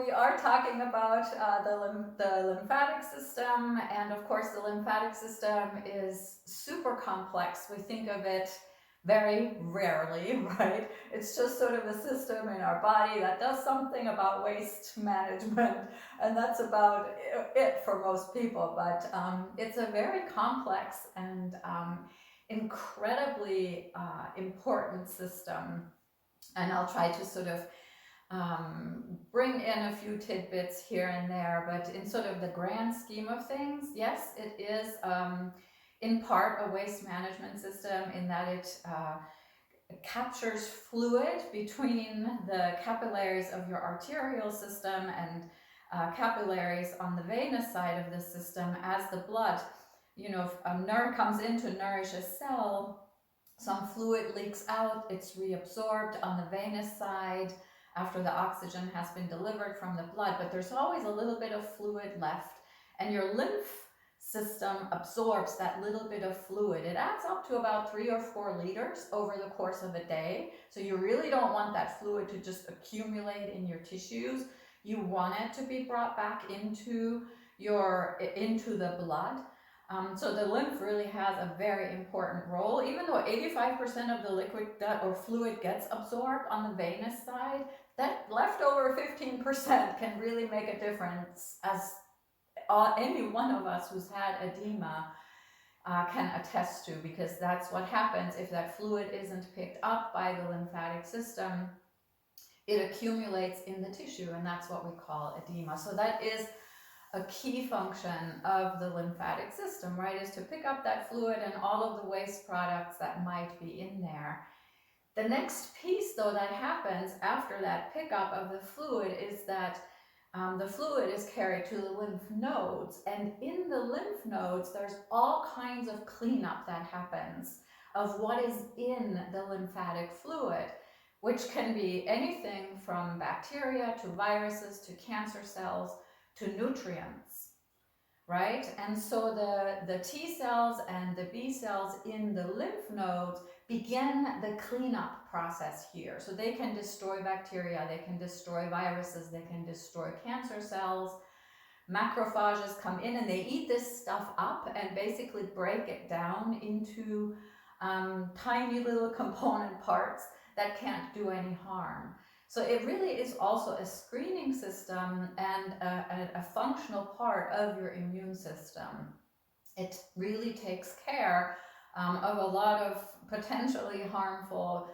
we are talking about the lymphatic system, and of course the lymphatic system is super complex. We think of it very rarely, right? It's just sort of a system in our body that does something about waste management, and that's about it for most people. But it's a very complex and incredibly important system, and I'll try to sort of bring in a few tidbits here and there, but in sort of the grand scheme of things, yes, it is in part a waste management system in that it captures fluid between the capillaries of your arterial system and capillaries on the venous side of the system. As the blood, comes in to nourish a cell, some fluid leaks out, it's reabsorbed on the venous side after the oxygen has been delivered from the blood, but there's always a little bit of fluid left, and your lymph system absorbs that little bit of fluid. It adds up to about 3 or 4 liters over the course of a day, so you really don't want that fluid to just accumulate in your tissues. You want it to be brought back into the blood. So the lymph really has a very important role. Even though 85% of the liquid or fluid gets absorbed on the venous side, that leftover 15% can really make a difference, as any one of us who's had edema can attest to, because that's what happens if that fluid isn't picked up by the lymphatic system. It accumulates in the tissue, and that's what we call edema. So that is a key function of the lymphatic system, right, is to pick up that fluid and all of the waste products that might be in there. The next piece, though, that happens after that pickup of the fluid is that the fluid is carried to the lymph nodes, and in the lymph nodes there's all kinds of cleanup that happens of what is in the lymphatic fluid, which can be anything from bacteria to viruses to cancer cells to nutrients, right? And so the T cells and the B cells in the lymph nodes begin the cleanup process here. So they can destroy bacteria, they can destroy viruses, they can destroy cancer cells. Macrophages come in and they eat this stuff up and basically break it down into tiny little component parts that can't do any harm. So it really is also a screening system and a functional part of your immune system. It really takes care of a lot of potentially harmful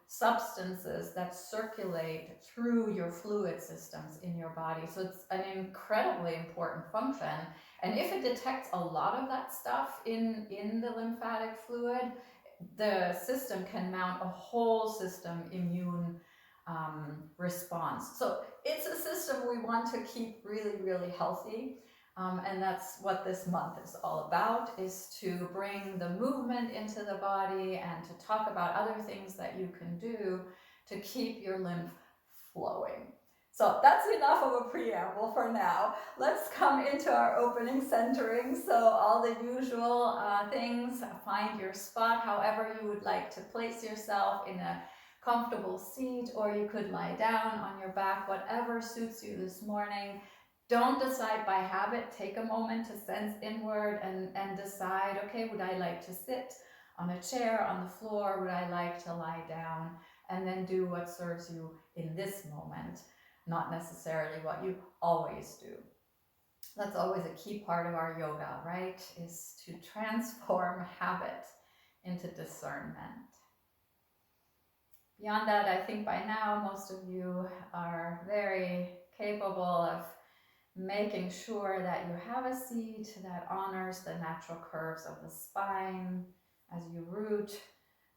substances that circulate through your fluid systems in your body. So it's an incredibly important function. And if it detects a lot of that stuff in the lymphatic fluid, the system can mount a whole system immune response. So it's a system we want to keep really, really healthy. And that's what this month is all about, is to bring the movement into the body and to talk about other things that you can do to keep your lymph flowing. So that's enough of a preamble for now. Let's come into our opening centering. So all the usual things, find your spot however you would like to place yourself, in a comfortable seat, or you could lie down on your back, whatever suits you this morning. Don't decide by habit. Take a moment to sense inward and decide, okay, would I like to sit on a chair, on the floor? Would I like to lie down? And then do what serves you in this moment, not necessarily what you always do. That's always a key part of our yoga, right? Is to transform habit into discernment. Beyond that, I think by now most of you are very capable of making sure that you have a seat that honors the natural curves of the spine as you root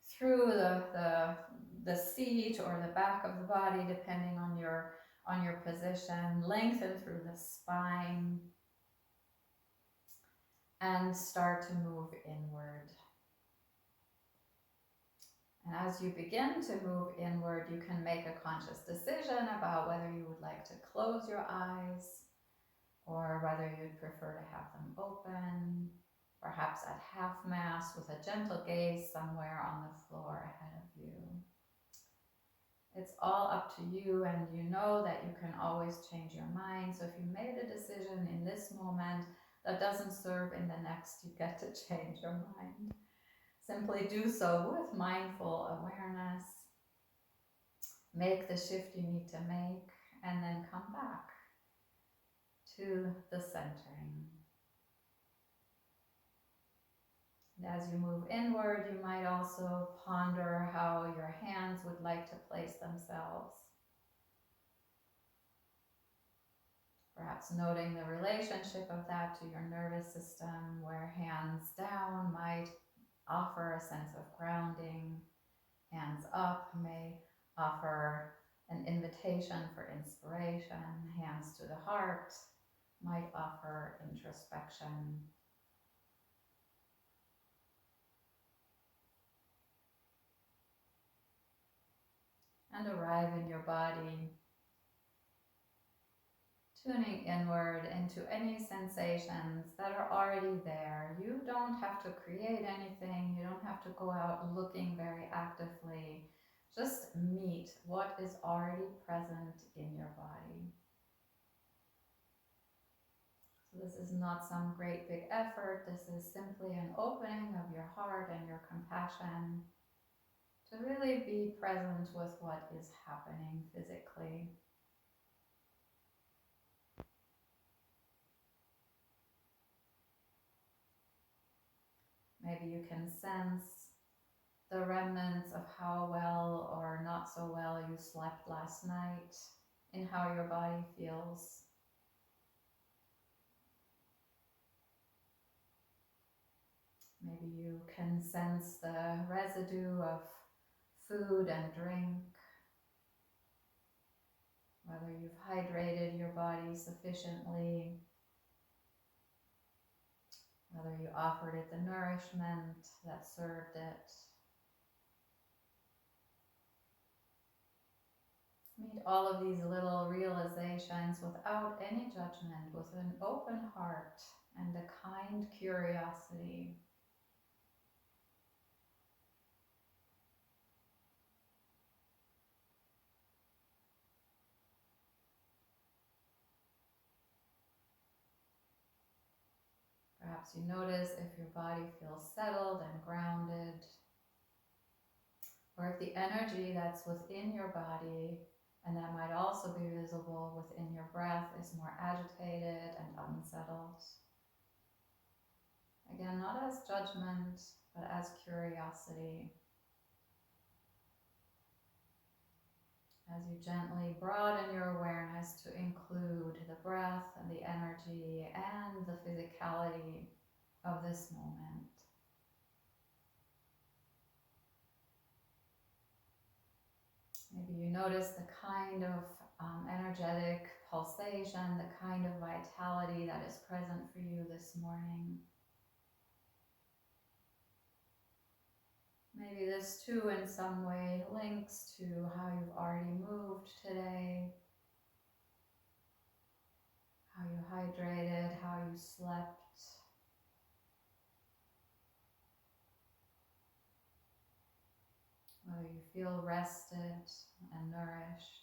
through the seat or the back of the body, depending on your position. Lengthen through the spine and start to move inward. And as you begin to move inward, you can make a conscious decision about whether you would like to close your eyes or whether you'd prefer to have them open, perhaps at half mast with a gentle gaze somewhere on the floor ahead of you. It's all up to you, and you know that you can always change your mind. So if you made a decision in this moment that doesn't serve in the next, you get to change your mind. Simply do so with mindful awareness. Make the shift you need to make, and then come back to the centering. And as you move inward, you might also ponder how your hands would like to place themselves. Perhaps noting the relationship of that to your nervous system, where hands down might offer a sense of grounding. Hands up may offer an invitation for inspiration. Hands to the heart might offer introspection. And arrive in your body, tuning inward into any sensations that are already there. You don't have to create anything. You don't have to go out looking very actively. Just meet what is already present in your body. So this is not some great big effort. This is simply an opening of your heart and your compassion to really be present with what is happening physically. Maybe you can sense the remnants of how well or not so well you slept last night in how your body feels. Maybe you can sense the residue of food and drink, whether you've hydrated your body sufficiently, whether you offered it the nourishment that served it. Meet all of these little realizations without any judgment, with an open heart and a kind curiosity. Perhaps you notice if your body feels settled and grounded, or if the energy that's within your body, and that might also be visible within your breath, is more agitated and unsettled. Again, not as judgment, but as curiosity. As you gently broaden your awareness to include the breath and the energy and the physicality of this moment. Maybe you notice the kind of energetic pulsation, the kind of vitality that is present for you this morning. Maybe this too in some way links to how you've already moved today, how you hydrated, how you slept. Whether you feel rested and nourished.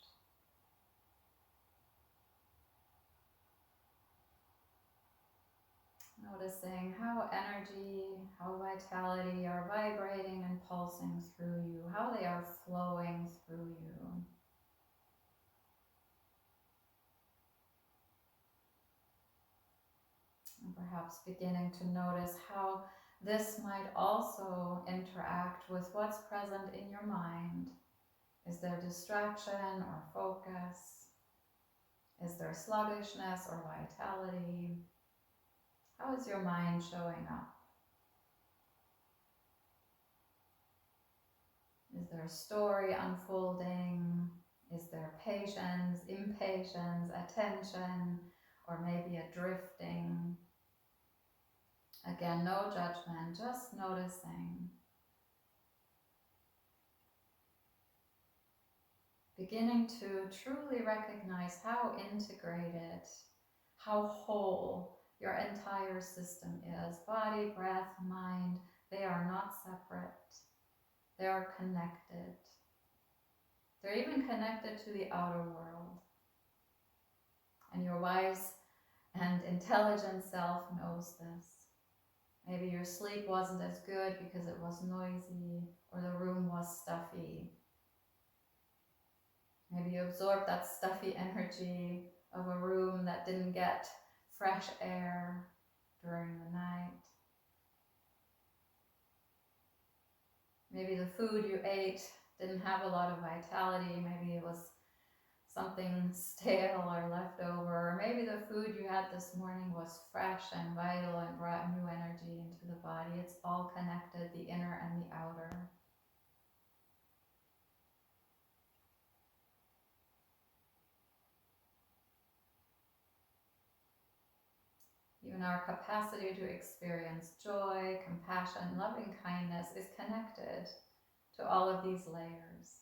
Noticing how energy, how vitality are vibrating and pulsing through you, how they are flowing through you. And perhaps beginning to notice how this might also interact with what's present in your mind. Is there distraction or focus? Is there sluggishness or vitality? How is your mind showing up? Is there a story unfolding? Is there patience, impatience, attention, or maybe a drifting? Again, no judgment, just noticing. Beginning to truly recognize how integrated, how whole your entire system is. Body, breath, mind, they are not separate. They are connected. They're even connected to the outer world. And your wise and intelligent self knows this. Maybe your sleep wasn't as good because it was noisy or the room was stuffy. Maybe you absorbed that stuffy energy of a room that didn't get fresh air during the night. Maybe the food you ate didn't have a lot of vitality. Maybe it was something stale or leftover. Or maybe the food you had this morning was fresh and vital and brought new energy into the body. It's all connected, the inner and the outer. Even our capacity to experience joy, compassion, loving kindness is connected to all of these layers.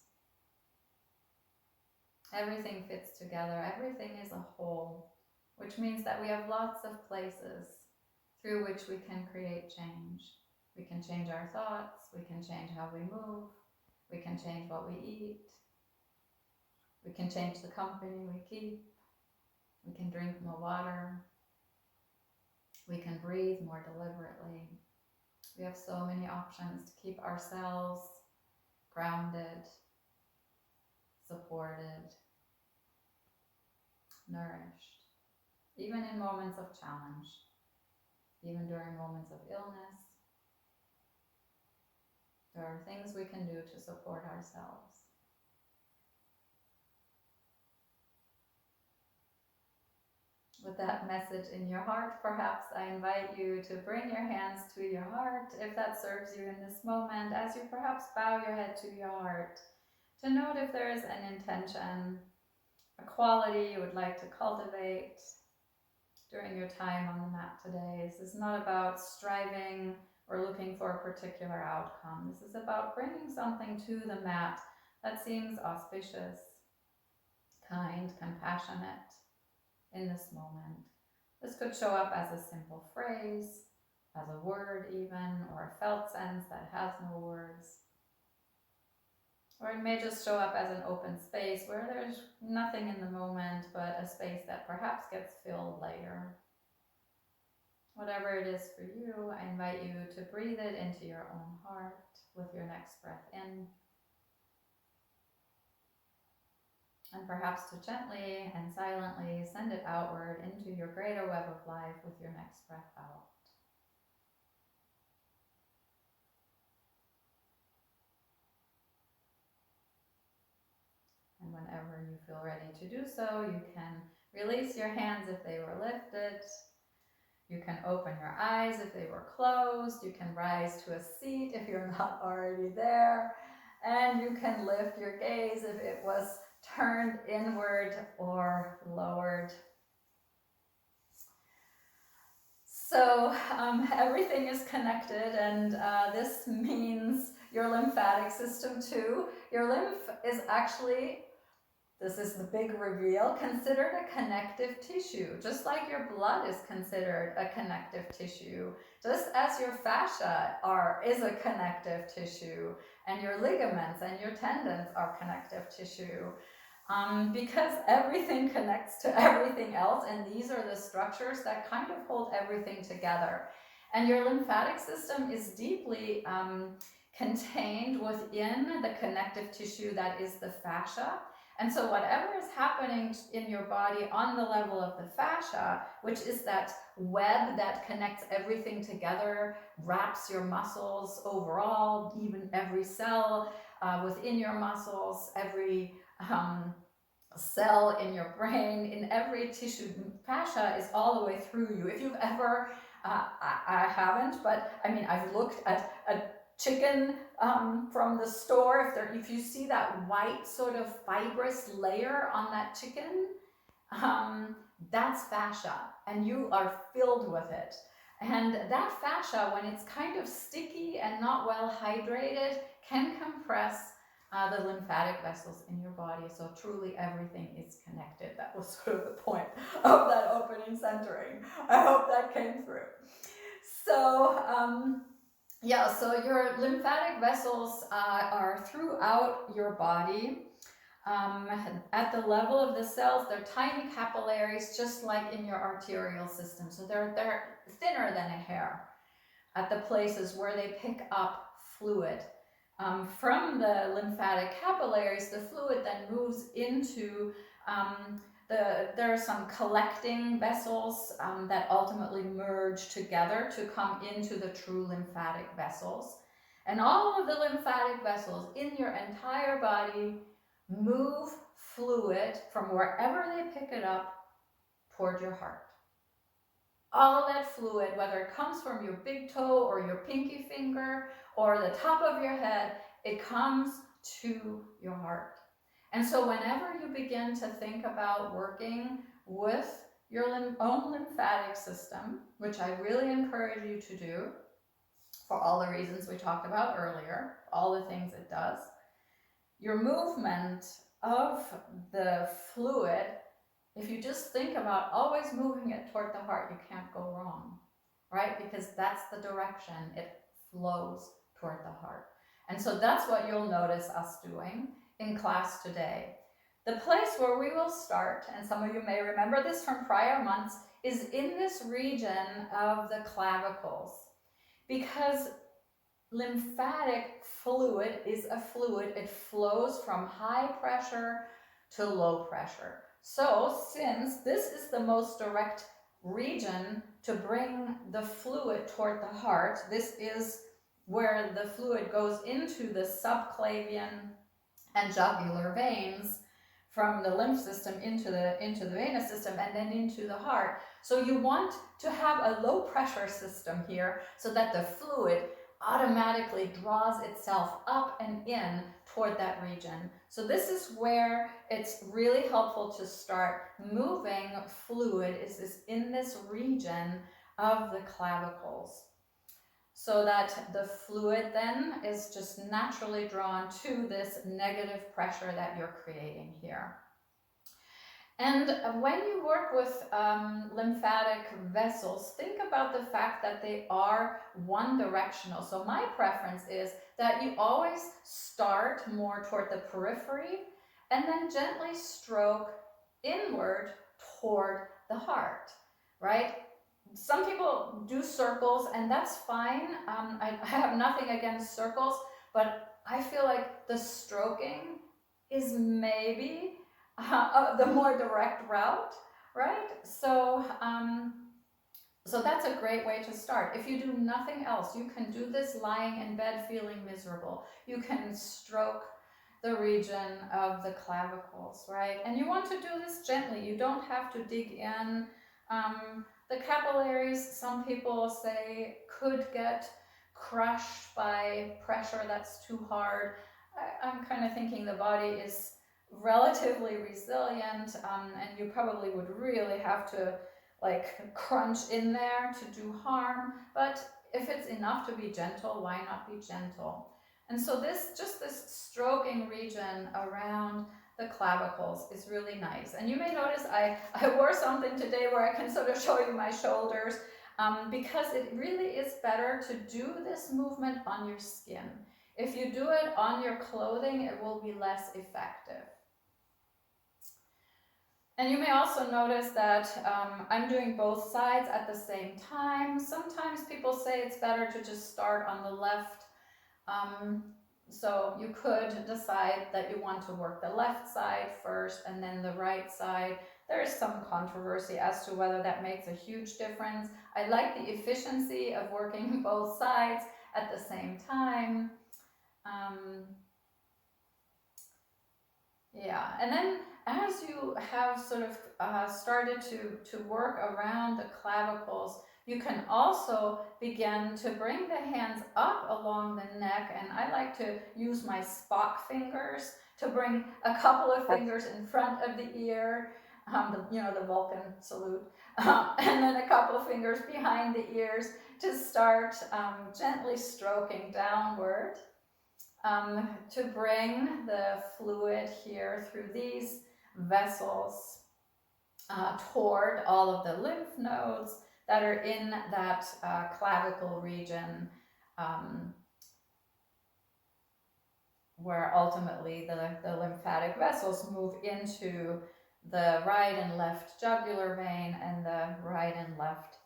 Everything fits together, everything is a whole, which means that we have lots of places through which we can create change. We can change our thoughts, we can change how we move, we can change what we eat, we can change the company we keep, we can drink more water, we can breathe more deliberately. We have so many options to keep ourselves grounded, supported, nourished, even in moments of challenge, even during moments of illness. There are things we can do to support ourselves. With that message in your heart, perhaps I invite you to bring your hands to your heart, if that serves you in this moment, as you perhaps bow your head to your heart, to note if there is an intention, a quality you would like to cultivate during your time on the mat today. This is not about striving or looking for a particular outcome. This is about bringing something to the mat that seems auspicious, kind, compassionate in this moment. This could show up as a simple phrase, as a word even, or a felt sense that has no words. Or it may just show up as an open space where there's nothing in the moment, but a space that perhaps gets filled later. Whatever it is for you, I invite you to breathe it into your own heart with your next breath in. And perhaps to gently and silently send it outward into your greater web of life with your next breath out. And whenever you feel ready to do so, you can release your hands if they were lifted. You can open your eyes if they were closed. You can rise to a seat if you're not already there. And you can lift your gaze if it was turned inward or lowered. So everything is connected, and this means your lymphatic system too. Your lymph is actually, this is the big reveal, considered a connective tissue, just like your blood is considered a connective tissue, just as your fascia is a connective tissue, and your ligaments and your tendons are connective tissue. Because everything connects to everything else, and these are the structures that kind of hold everything together. And your lymphatic system is deeply contained within the connective tissue that is the fascia. And so whatever is happening in your body on the level of the fascia, which is that web that connects everything together, wraps your muscles overall, even every cell within your muscles, every cell in your brain, in every tissue. Fascia is all the way through you. If you've ever, I haven't, but I mean, I've looked at a chicken from the store. If you see that white sort of fibrous layer on that chicken, that's fascia, and you are filled with it. And that fascia, when it's kind of sticky and not well hydrated, can compress the lymphatic vessels in your body. So truly everything is connected. That was sort of the point of that opening centering. I hope that came through. So so your lymphatic vessels are throughout your body. at the level of the cells, they're tiny capillaries, just like in your arterial system. So they're thinner than a hair at the places where they pick up fluid. From the lymphatic capillaries, the fluid then moves into there are some collecting vessels that ultimately merge together to come into the true lymphatic vessels. And all of the lymphatic vessels in your entire body move fluid from wherever they pick it up toward your heart. All of that fluid, whether it comes from your big toe or your pinky finger or the top of your head, it comes to your heart. And so whenever you begin to think about working with your own lymphatic system, which I really encourage you to do for all the reasons we talked about earlier, all the things it does, your movement of the fluid, if you just think about always moving it toward the heart, you can't go wrong, right? Because that's the direction it flows toward the heart. And so that's what you'll notice us doing in class today. The place where we will start, and some of you may remember this from prior months, is in this region of the clavicles, because lymphatic fluid is a fluid. It flows from high pressure to low pressure. So since this is the most direct region to bring the fluid toward the heart, this is where the fluid goes into the subclavian and jugular veins from the lymph system into the venous system and then into the heart. So you want to have a low pressure system here so that the fluid automatically draws itself up and in toward that region. So this is where it's really helpful to start moving fluid, is in this region of the clavicles, so that the fluid then is just naturally drawn to this negative pressure that you're creating here. And when you work with lymphatic vessels, think about the fact that they are one directional. So my preference is that you always start more toward the periphery and then gently stroke inward toward the heart, right? Some people do circles, and that's fine. I have nothing against circles, but I feel like the stroking is maybe the more direct route, right? So that's a great way to start. If you do nothing else, you can do this lying in bed feeling miserable. You can stroke the region of the clavicles, right? And you want to do this gently. You don't have to dig in. The capillaries, some people say, could get crushed by pressure that's too hard. I'm kind of thinking the body is relatively resilient, and you probably would really have to like crunch in there to do harm. But if it's enough to be gentle, why not be gentle? And so this stroking region around the clavicles is really nice. And you may notice I wore something today where I can sort of show you my shoulders, because it really is better to do this movement on your skin. If you do it on your clothing, it will be less effective. And you may also notice that I'm doing both sides at the same time. Sometimes people say it's better to just start on the left. So you could decide that you want to work the left side first and then the right side. There is some controversy as to whether that makes a huge difference. I like the efficiency of working both sides at the same time. Yeah, and then as you have sort of started to work around the clavicles, you can also begin to bring the hands up along the neck, and I like to use my Spock fingers to bring a couple of fingers in front of the ear, the Vulcan salute, and then a couple of fingers behind the ears to start gently stroking downward, to bring the fluid here through these vessels toward all of the lymph nodes that are in that clavicle region, where ultimately the lymphatic vessels move into the right and left jugular vein and the right and left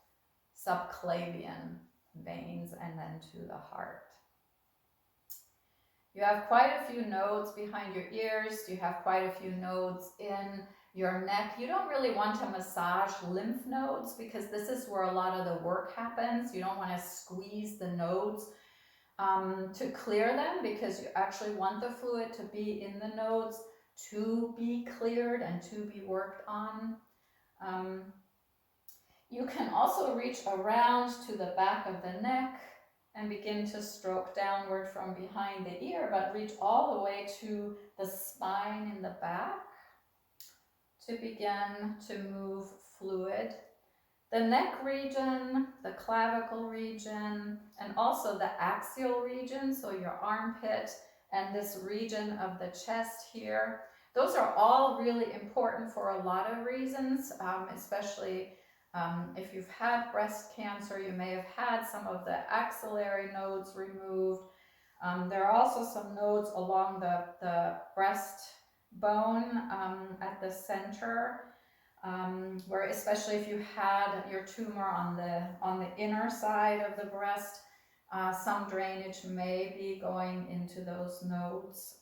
subclavian veins, and then to the heart. You have quite a few nodes behind your ears. You have quite a few nodes in your neck. You don't really want to massage lymph nodes because this is where a lot of the work happens. You don't want to squeeze the nodes to clear them, because you actually want the fluid to be in the nodes to be cleared and to be worked on. You can also reach around to the back of the neck and begin to stroke downward from behind the ear, but reach all the way to the spine in the back to begin to move fluid. The neck region, the clavicle region, and also the axial region, so your armpit and this region of the chest here, those are all really important for a lot of reasons, especially if you've had breast cancer. You may have had some of the axillary nodes removed. There are also some nodes along the breastbone at the center, where especially if you had your tumor on the inner side of the breast, some drainage may be going into those nodes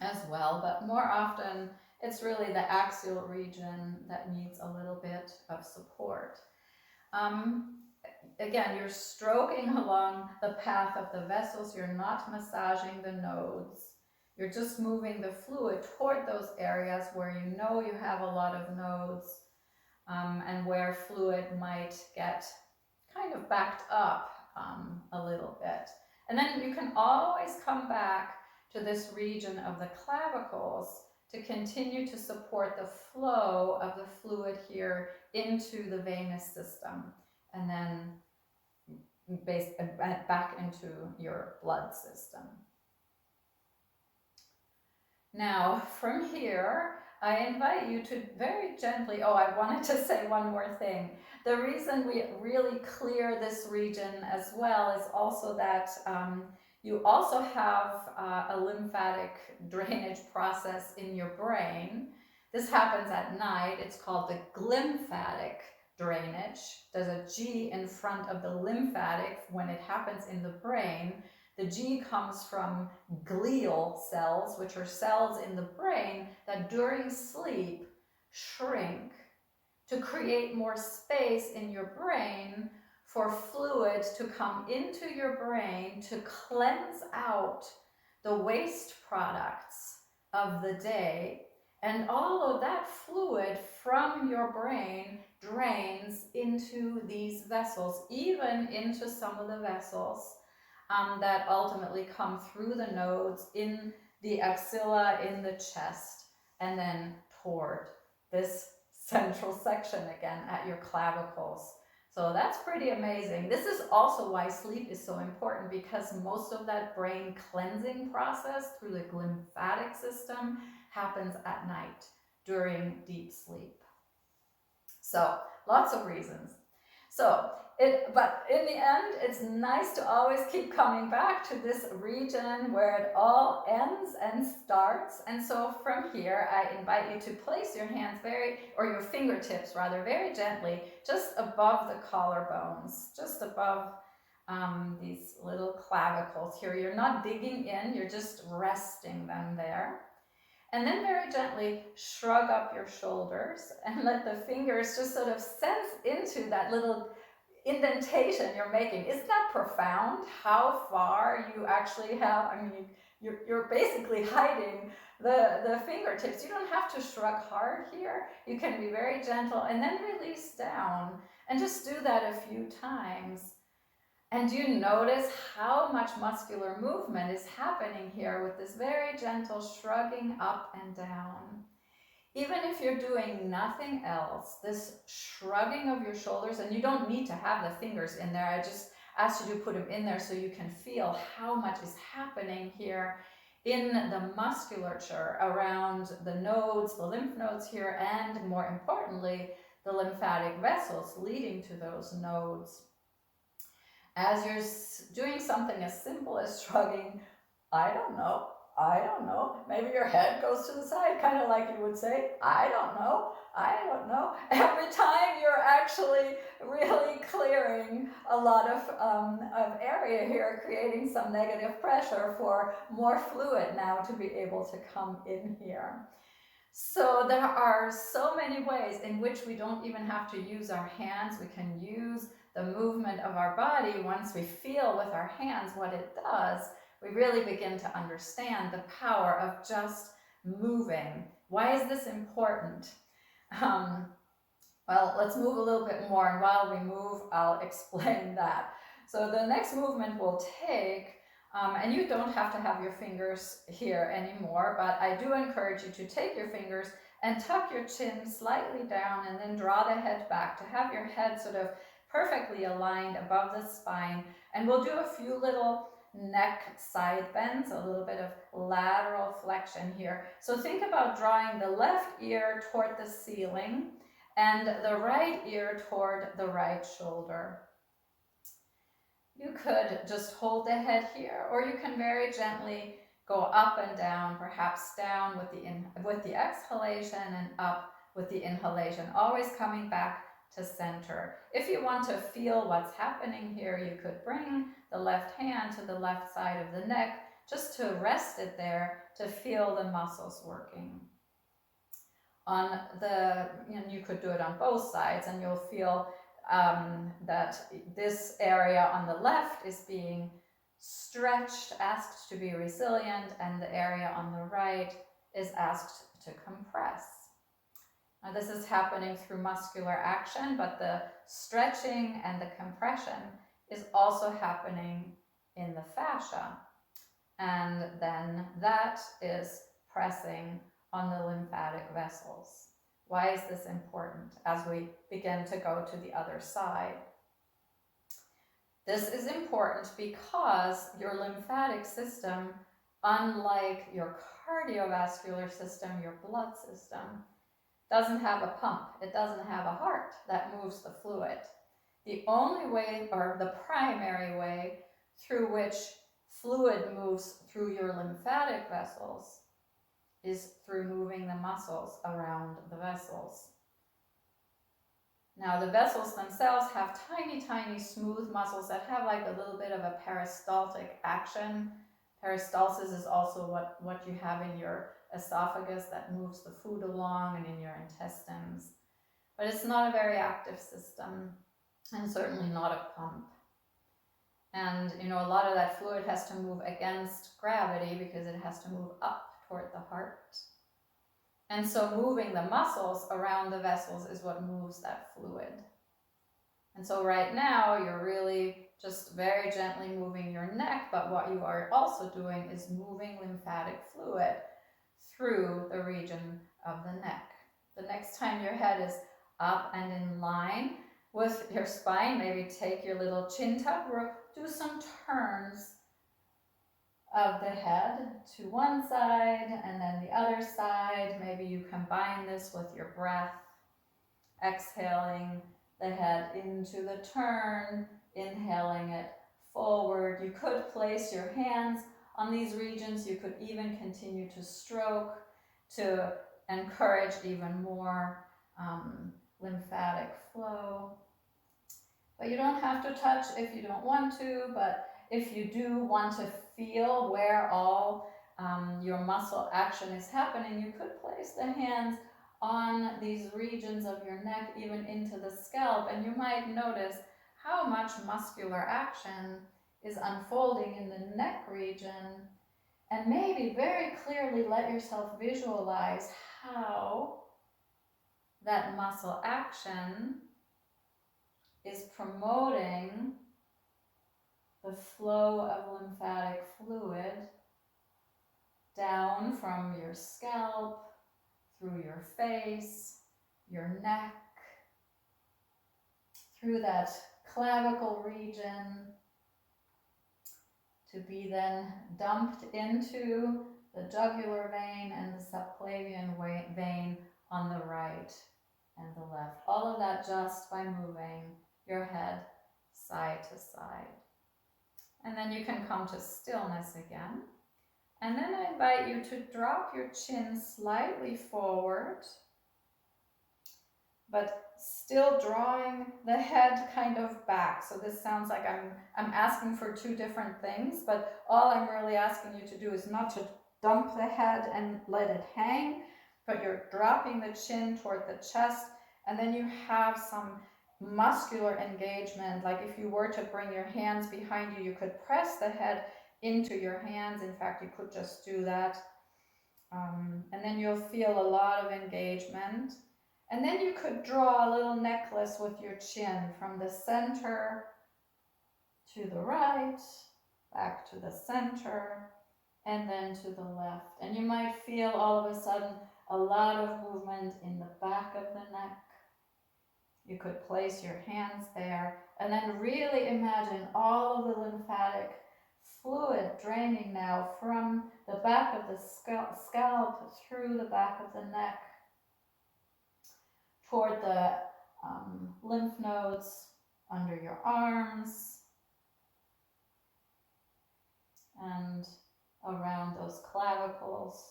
as well, but more often it's really the axial region that needs a little bit of support. Again, you're stroking along the path of the vessels. You're not massaging the nodes. You're just moving the fluid toward those areas where you know you have a lot of nodes, and where fluid might get kind of backed up a little bit. And then you can always come back to this region of the clavicles to continue to support the flow of the fluid here into the venous system, and then back into your blood system. Now, from here, I invite you to very gently, I wanted to say one more thing. The reason we really clear this region as well is also that you also have a lymphatic drainage process in your brain. This happens at night. It's called the glymphatic drainage. There's a G in front of the lymphatic when it happens in the brain. The G comes from glial cells, which are cells in the brain that during sleep shrink to create more space in your brain for fluid to come into your brain to cleanse out the waste products of the day. And all of that fluid from your brain drains into these vessels, even into some of the vessels that ultimately come through the nodes in the axilla, in the chest, and then toward this central section again at your clavicles. So that's pretty amazing. This is also why sleep is so important, because most of that brain cleansing process through the lymphatic system happens at night during deep sleep. So lots of reasons. But in the end, it's nice to always keep coming back to this region where it all ends and starts. And so from here, I invite you to place your hands your fingertips rather, very gently, just above the collarbones, just above these little clavicles here. You're not digging in, you're just resting them there. And then very gently shrug up your shoulders and let the fingers just sort of sense into that little indentation you're making. Isn't that profound? How far you actually have, you're basically hiding the fingertips. You don't have to shrug hard here. You can be very gentle and then release down, and just do that a few times. And you notice how much muscular movement is happening here with this very gentle shrugging up and down. Even if you're doing nothing else, this shrugging of your shoulders, and you don't need to have the fingers in there, I just ask you to put them in there so you can feel how much is happening here in the musculature around the nodes, the lymph nodes here, and more importantly, the lymphatic vessels leading to those nodes. As you're doing something as simple as shrugging, I don't know. I don't know. Maybe your head goes to the side, kind of like you would say, I don't know. I don't know. Every time you're actually really clearing a lot of area here, creating some negative pressure for more fluid now to be able to come in here. So there are so many ways in which we don't even have to use our hands. We can use the movement of our body. Once we feel with our hands what it does, we really begin to understand the power of just moving. Why is this important? Well, let's move a little bit more, and while we move, I'll explain that. So the next movement we'll take, and you don't have to have your fingers here anymore, but I do encourage you to take your fingers and tuck your chin slightly down and then draw the head back to have your head sort of perfectly aligned above the spine. And we'll do a few little neck side bends, a little bit of lateral flexion here. So think about drawing the left ear toward the ceiling and the right ear toward the right shoulder. You could just hold the head here, or you can very gently go up and down, perhaps down with the exhalation and up with the inhalation, always coming back to center. If you want to feel what's happening here, you could bring the left hand to the left side of the neck just to rest it there to feel the muscles working. You could do it on both sides, and you'll feel that this area on the left is being stretched, asked to be resilient, and the area on the right is asked to compress. Now, this is happening through muscular action, but the stretching and the compression is also happening in the fascia. And then that is pressing on the lymphatic vessels. Why is this important as we begin to go to the other side? This is important because your lymphatic system, unlike your cardiovascular system, your blood system, doesn't have a pump. It doesn't have a heart that moves the fluid. The only way, or the primary way, through which fluid moves through your lymphatic vessels is through moving the muscles around the vessels. Now, the vessels themselves have tiny, tiny smooth muscles that have like a little bit of a peristaltic action. Peristalsis is also what you have in your esophagus that moves the food along, and in your intestines. But it's not a very active system, and certainly not a pump. And a lot of that fluid has to move against gravity because it has to move up toward the heart. And so moving the muscles around the vessels is what moves that fluid. And so right now you're really just very gently moving your neck, but what you are also doing is moving lymphatic fluid through the region of the neck. The next time your head is up and in line with your spine, maybe take your little chin tuck, or do some turns of the head to one side and then the other side. Maybe you combine this with your breath, exhaling the head into the turn, inhaling it forward. You could place your hands on these regions. You could even continue to stroke to encourage even more lymphatic flow. But you don't have to touch if you don't want to, but if you do want to feel where all your muscle action is happening, you could place the hands on these regions of your neck, even into the scalp, and you might notice how much muscular action is unfolding in the neck region, and maybe very clearly let yourself visualize how that muscle action is promoting the flow of lymphatic fluid down from your scalp, through your face, your neck, through that clavicle region, to be then dumped into the jugular vein and the subclavian vein on the right and the left. All of that just by moving your head side to side. And then you can come to stillness again. And then I invite you to drop your chin slightly forward, but still drawing the head kind of back. So this sounds like I'm asking for two different things, but all I'm really asking you to do is not to dump the head and let it hang, but you're dropping the chin toward the chest, and then you have some muscular engagement. Like if you were to bring your hands behind you, you could press the head into your hands. In fact, you could just do that. And then you'll feel a lot of engagement. And then you could draw a little necklace with your chin from the center to the right, back to the center, and then to the left. And you might feel all of a sudden a lot of movement in the back of the neck. You could place your hands there and then really imagine all of the lymphatic fluid draining now from the back of the scalp through the back of the neck toward the lymph nodes under your arms and around those clavicles,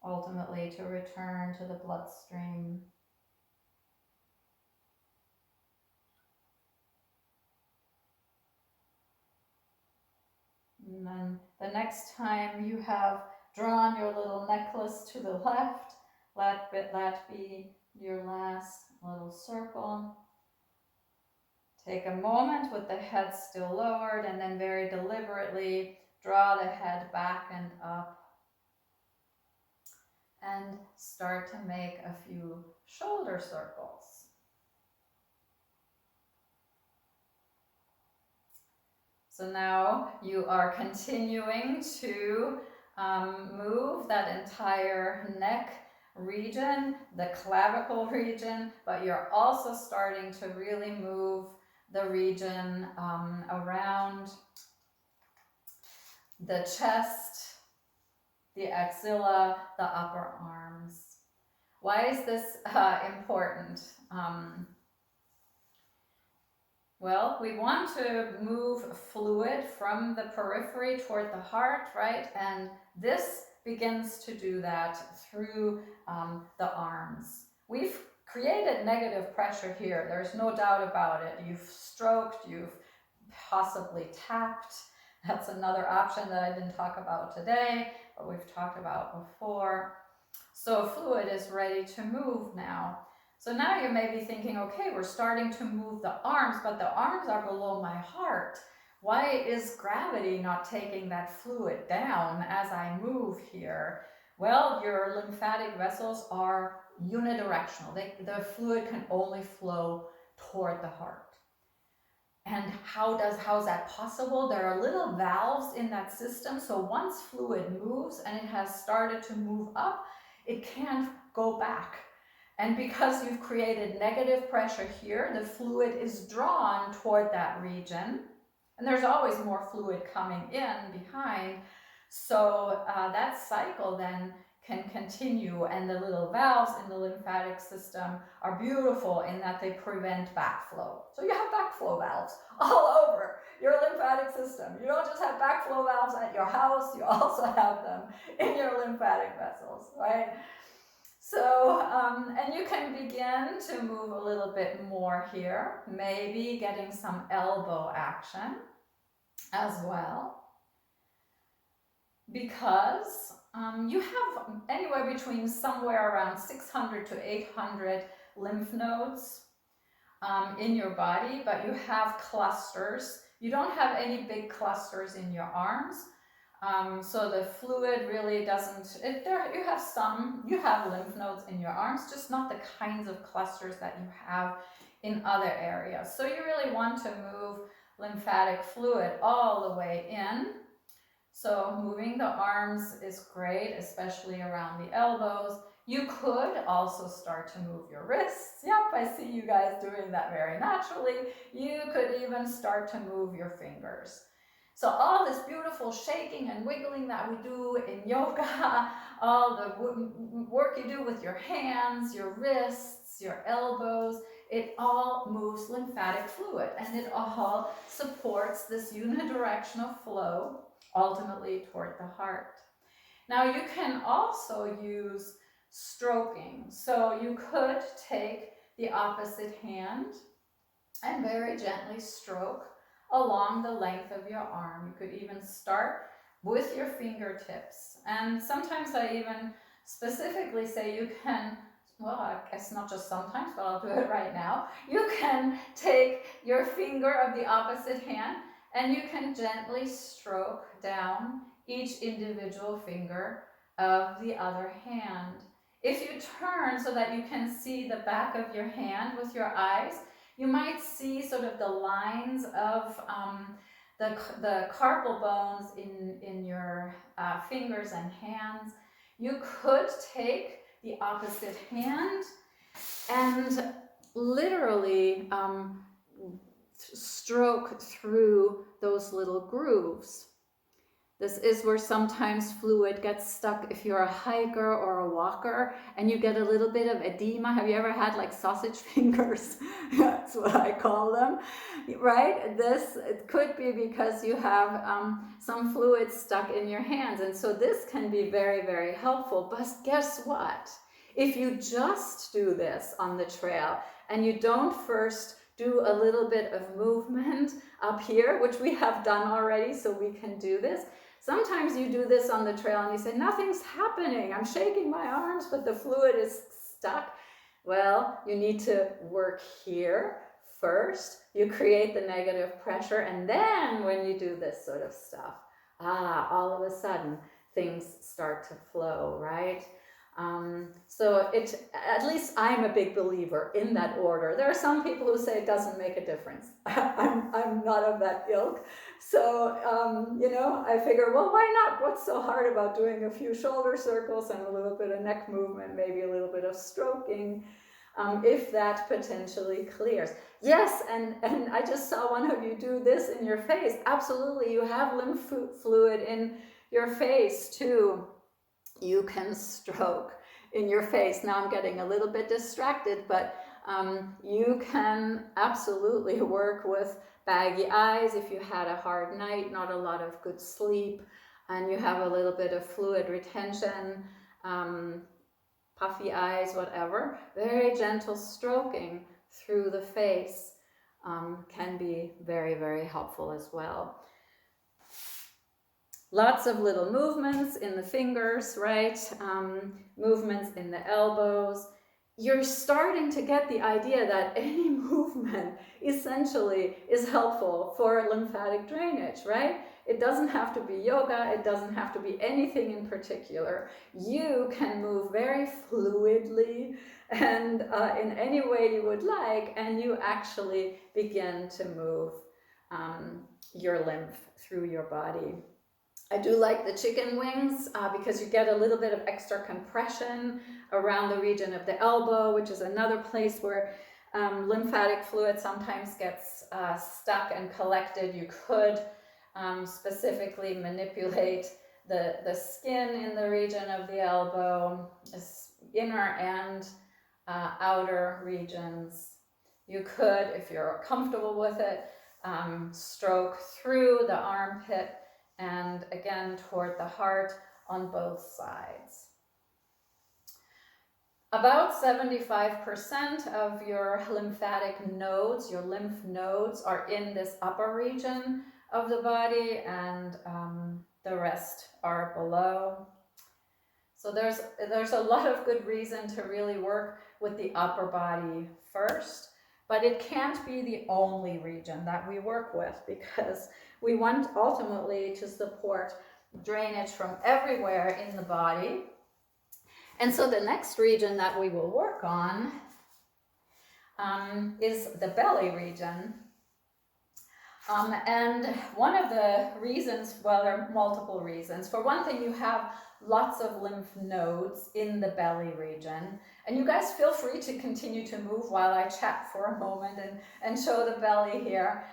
ultimately to return to the bloodstream. And then the next time you have drawn your little necklace to the left, let that be your last little circle. Take a moment with the head still lowered, and then very deliberately draw the head back and up. And start to make a few shoulder circles. So now you are continuing to move that entire neck region, the clavicle region, but you're also starting to really move the region around the chest, the axilla, the upper arms. Why is this important? Well, we want to move fluid from the periphery toward the heart, right? And this begins to do that through the arms. We've created negative pressure here. There's no doubt about it. You've stroked, you've possibly tapped. That's another option that I didn't talk about today, but we've talked about before. So fluid is ready to move now. So now you may be thinking, okay, we're starting to move the arms, but the arms are below my heart. Why is gravity not taking that fluid down as I move here? Well, your lymphatic vessels are unidirectional. The fluid can only flow toward the heart. And how is that possible? There are little valves in that system. So once fluid moves and it has started to move up, it can't go back. And because you've created negative pressure here, the fluid is drawn toward that region. And there's always more fluid coming in behind. So that cycle then can continue, and the little valves in the lymphatic system are beautiful in that they prevent backflow. So you have backflow valves all over your lymphatic system. You don't just have backflow valves at your house, you also have them in your lymphatic vessels, right? So, and you can begin to move a little bit more here, maybe getting some elbow action as well, because you have anywhere between somewhere around 600 to 800 lymph nodes in your body, but you have clusters. You don't have any big clusters in your arms. So the fluid really doesn't, you have lymph nodes in your arms, just not the kinds of clusters that you have in other areas. So you really want to move lymphatic fluid all the way in. So moving the arms is great, especially around the elbows. You could also start to move your wrists. Yep, I see you guys doing that very naturally. You could even start to move your fingers. So all this beautiful shaking and wiggling that we do in yoga, all the work you do with your hands, your wrists, your elbows, it all moves lymphatic fluid, and it all supports this unidirectional flow ultimately toward the heart. Now you can also use stroking. So you could take the opposite hand and very gently stroke along the length of your arm. You could even start with your fingertips. And sometimes I even specifically say you can, well, I guess not just sometimes, but I'll do it right now. You can take your finger of the opposite hand and you can gently stroke down each individual finger of the other hand. If you turn so that you can see the back of your hand with your eyes, you might see sort of the lines of the carpal bones in your fingers and hands. You could take the opposite hand and literally stroke through those little grooves. This is where sometimes fluid gets stuck if you're a hiker or a walker and you get a little bit of edema. Have you ever had like sausage fingers? That's what I call them, right? It could be because you have some fluid stuck in your hands. And so this can be very, very helpful. But guess what? If you just do this on the trail and you don't first do a little bit of movement up here, which we have done already, so we can do this. Sometimes you do this on the trail and you say, nothing's happening. I'm shaking my arms, but the fluid is stuck. Well, you need to work here first. You create the negative pressure. And then when you do this sort of stuff, all of a sudden things start to flow, right? So at least I'm a big believer in that order. There are some people who say it doesn't make a difference. I'm not of that ilk. So, I figure, well, why not? What's so hard about doing a few shoulder circles and a little bit of neck movement, maybe a little bit of stroking, if that potentially clears. Yes, and I just saw one of you do this in your face. Absolutely, you have lymph fluid in your face too. You can stroke in your face. Now I'm getting a little bit distracted, but you can absolutely work with baggy eyes if you had a hard night, not a lot of good sleep, and you have a little bit of fluid retention, puffy eyes, whatever. Very gentle stroking through the face can be very, very helpful as well. Lots of little movements in the fingers, right? Movements in the elbows. You're starting to get the idea that any movement essentially is helpful for lymphatic drainage, right? It doesn't have to be yoga. It doesn't have to be anything in particular. You can move very fluidly and in any way you would like, and you actually begin to move your lymph through your body. I do like the chicken wings because you get a little bit of extra compression around the region of the elbow, which is another place where lymphatic fluid sometimes gets stuck and collected. You could specifically manipulate the skin in the region of the elbow, inner and outer regions. You could, if you're comfortable with it, stroke through the armpit and again toward the heart on both sides. About 75% of your lymphatic nodes, your lymph nodes, are in this upper region of the body, and the rest are below. So there's a lot of good reason to really work with the upper body first, but it can't be the only region that we work with, because we want ultimately to support drainage from everywhere in the body. And so the next region that we will work on is the belly region. And one of the reasons, well, there are multiple reasons. For one thing, you have lots of lymph nodes in the belly region. And you guys feel free to continue to move while I chat for a moment and show the belly here.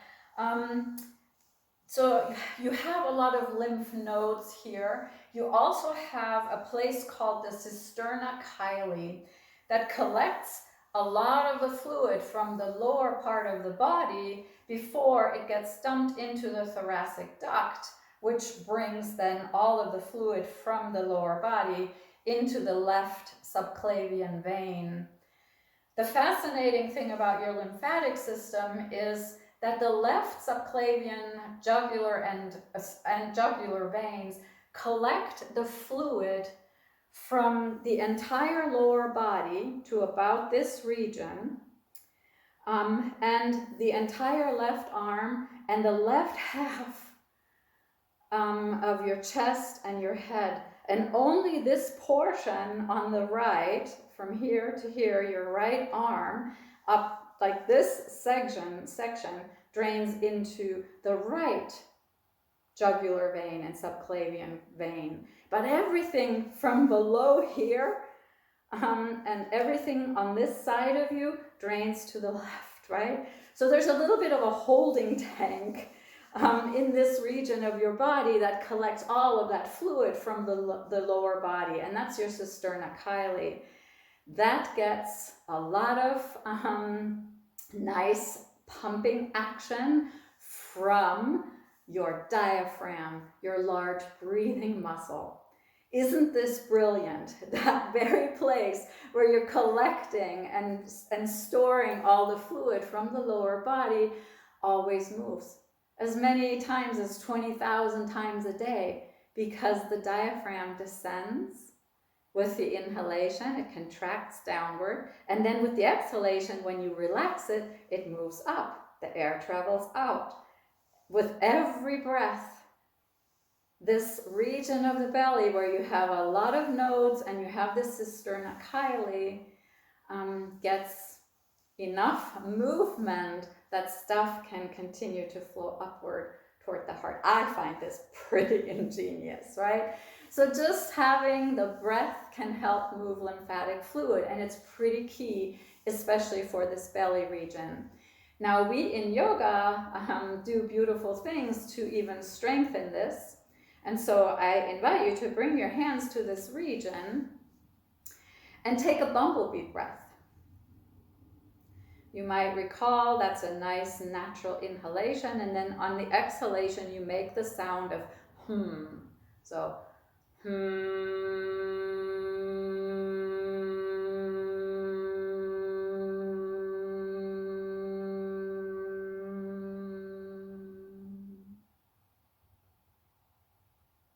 So you have a lot of lymph nodes here. You also have a place called the cisterna chyli that collects a lot of the fluid from the lower part of the body before it gets dumped into the thoracic duct, which brings then all of the fluid from the lower body into the left subclavian vein. The fascinating thing about your lymphatic system is that the left subclavian, jugular, and jugular veins collect the fluid from the entire lower body to about this region, and the entire left arm and the left half of your chest and your head. And only this portion on the right, from here to here, your right arm, up like this section drains into the right jugular vein and subclavian vein. But everything from below here and everything on this side of you drains to the left, right? So there's a little bit of a holding tank in this region of your body that collects all of that fluid from the lower body, and that's your cisterna chyli. That gets a lot of nice pumping action from your diaphragm, your large breathing muscle. Isn't this brilliant? That very place where you're collecting and storing all the fluid from the lower body always moves as many times as 20,000 times a day, because the diaphragm descends with the inhalation, it contracts downward, and then with the exhalation, when you relax it, it moves up. The air travels out. With every breath, this region of the belly where you have a lot of nodes and you have this cisterna chyli gets enough movement that stuff can continue to flow upward toward the heart. I find this pretty ingenious, right? So just having the breath can help move lymphatic fluid, and it's pretty key, especially for this belly region. Now, we in yoga do beautiful things to even strengthen this. And so I invite you to bring your hands to this region and take a bumblebee breath. You might recall that's a nice natural inhalation, and then on the exhalation you make the sound of So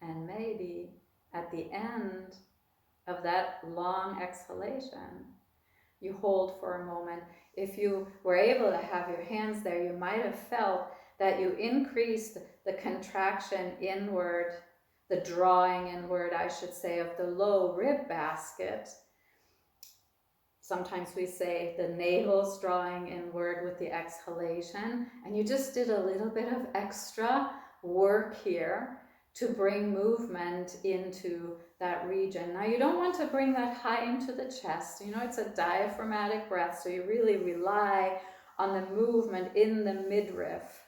and maybe at the end of that long exhalation, you hold for a moment. If you were able to have your hands there, you might have felt that you increased the contraction inward, the drawing inward, I should say, of the low rib basket. Sometimes we say the navel's drawing inward with the exhalation, and you just did a little bit of extra work here to bring movement into that region. Now, you don't want to bring that high into the chest. You know, it's a diaphragmatic breath, so you really rely on the movement in the midriff.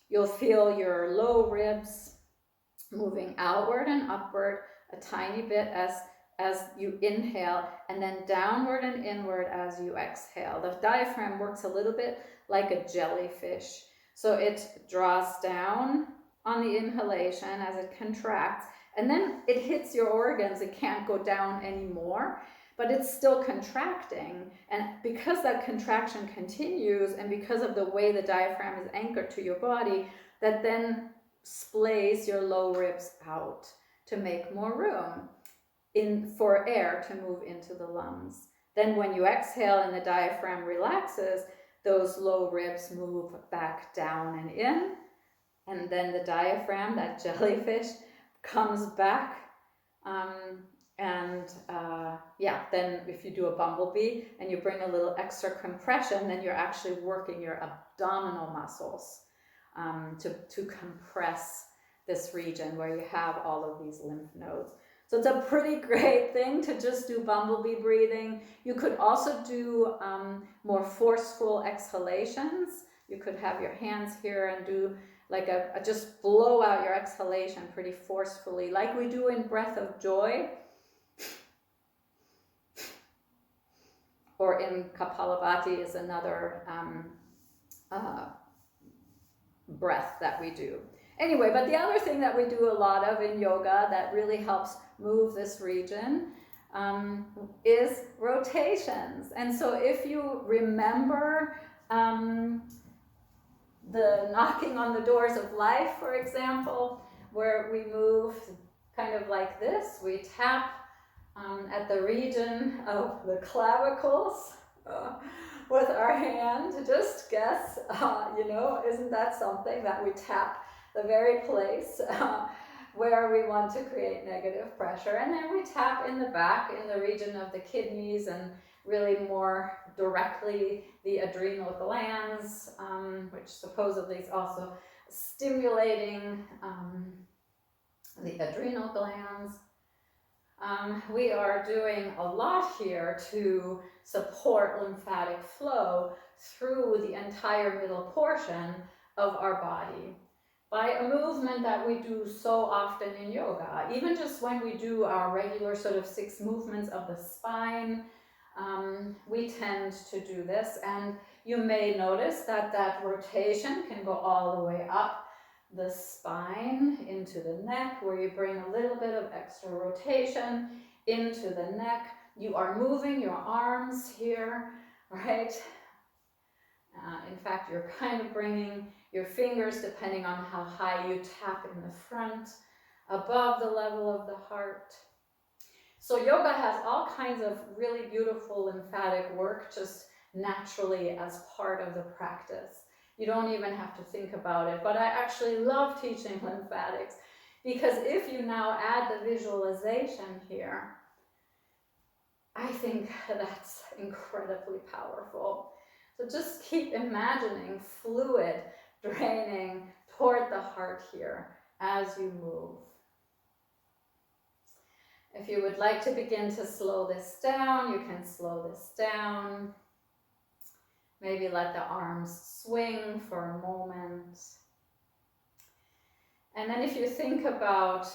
You'll feel your low ribs moving outward and upward a tiny bit as you inhale, and then downward and inward as you exhale. The diaphragm works a little bit like a jellyfish. So it draws down on the inhalation as it contracts, and then it hits your organs. It can't go down anymore, but it's still contracting. And because that contraction continues, and because of the way the diaphragm is anchored to your body, that then splays your low ribs out to make more room for air to move into the lungs. Then when you exhale and the diaphragm relaxes, those low ribs move back down and in, and then the diaphragm, that jellyfish, comes back. Then if you do a bumblebee and you bring a little extra compression, then you're actually working your abdominal muscles to compress this region where you have all of these lymph nodes. So it's a pretty great thing to just do bumblebee breathing. You could also do more forceful exhalations. You could have your hands here and do like just blow out your exhalation pretty forcefully, like we do in Breath of Joy. or in Kapalabhati is another breath that we do. Anyway, but the other thing that we do a lot of in yoga that really helps move this region is rotations. And so if you remember the knocking on the doors of life, for example, where we move kind of like this, we tap at the region of the clavicles with our hand. Just guess, isn't that something that we tap the very place where we want to create negative pressure? And then we tap in the back in the region of the kidneys and really more directly the adrenal glands, which supposedly is also stimulating the adrenal glands. We are doing a lot here to support lymphatic flow through the entire middle portion of our body by a movement that we do so often in yoga. Even just when we do our regular sort of 6 movements of the spine, we tend to do this, and you may notice that that rotation can go all the way up the spine into the neck, where you bring a little bit of extra rotation into the neck. You are moving your arms here, right? In fact, you're kind of bringing your fingers, depending on how high you tap in the front, above the level of the heart. So yoga has all kinds of really beautiful lymphatic work just naturally as part of the practice. You don't even have to think about it. But I actually love teaching lymphatics, because if you now add the visualization here, I think that's incredibly powerful. So just keep imagining fluid draining toward the heart here as you move. If you would like to begin to slow this down, you can slow this down. Maybe let the arms swing for a moment. And then if you think about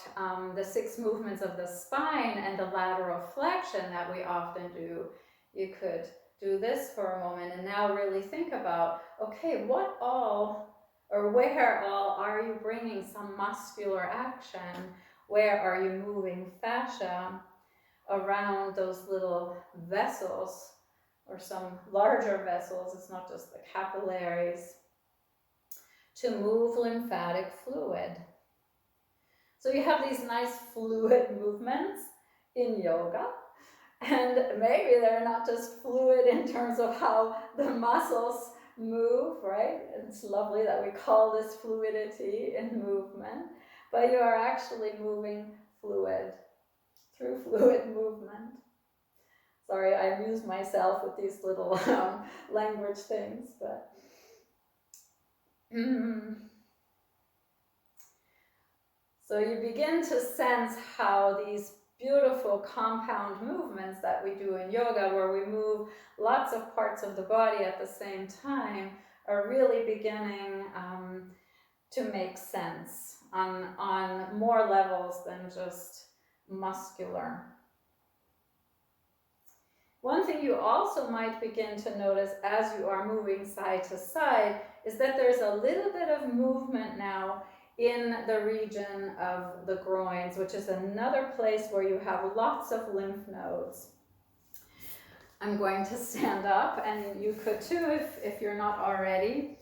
the 6 movements of the spine and the lateral flexion that we often do, you could do this for a moment and now really think about, okay, what all or where all are you bringing some muscular action? Where are you moving fascia around those little vessels, or some larger vessels? It's not just the capillaries, to move lymphatic fluid. So you have these nice fluid movements in yoga, and maybe they're not just fluid in terms of how the muscles move, right? It's lovely that we call this fluidity in movement, but you are actually moving fluid through fluid movement. Sorry, I amuse myself with these little language things, but so you begin to sense how these beautiful compound movements that we do in yoga, where we move lots of parts of the body at the same time, are really beginning to make sense on more levels than just muscular. One thing you also might begin to notice as you are moving side to side is that there's a little bit of movement now in the region of the groins, which is another place where you have lots of lymph nodes. I'm going to stand up, and you could too if you're not already.